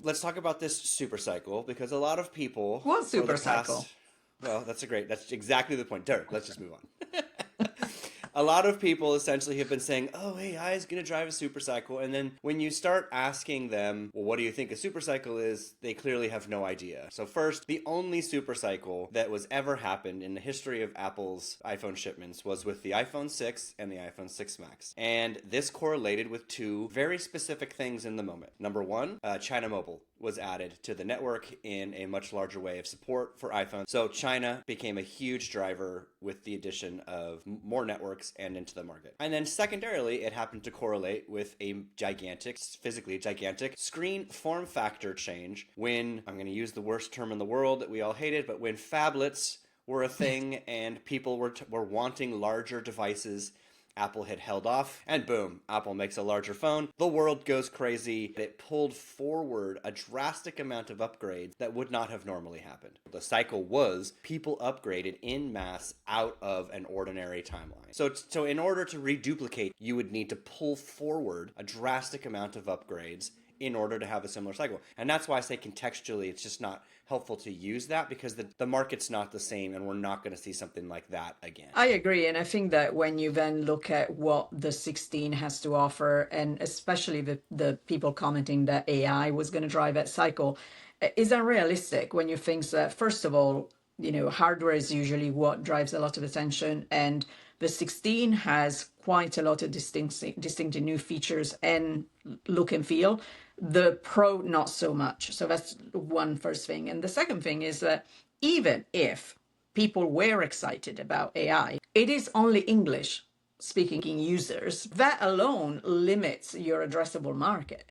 Let's talk about this supercycle because a lot of people What for the supercycle? past, well, that's exactly the point. Derek, let's just move on. A lot of people essentially have been saying, oh, AI is going to drive a supercycle. And then when you start asking them, well, what do you think a supercycle is? They clearly have no idea. So first, the only supercycle that was ever happened in the history of Apple's iPhone shipments was with the iPhone 6 and the iPhone 6 Max. And this correlated with two very specific things in the moment. Number one, China Mobile was added to the network in a much larger way of support for iPhone. So China became a huge driver with the addition of more networks and into the market. And then secondarily, it happened to correlate with a gigantic, physically gigantic screen form factor change when, I'm going to use the worst term in the world that we all hated, but when phablets were a thing and people were wanting larger devices, Apple had held off, and boom, Apple makes a larger phone. The world goes crazy. It pulled forward a drastic amount of upgrades that would not have normally happened. The cycle was people upgraded in mass out of an ordinary timeline. So in order to reduplicate, you would need to pull forward a drastic amount of upgrades in order to have a similar cycle. And that's why I say contextually, it's just not helpful to use that because the market's not the same and we're not going to see something like that again. I agree. And I think that when you then look at what the 16 has to offer, and especially the people commenting that AI was going to drive that cycle, is unrealistic when you think that, first of all, hardware is usually what drives a lot of attention. And the 16 has quite a lot of distinct new features and look and feel. The Pro, not so much. So that's one first thing. And the second thing is that even if people were excited about AI, it is only English speaking users. That alone limits your addressable market.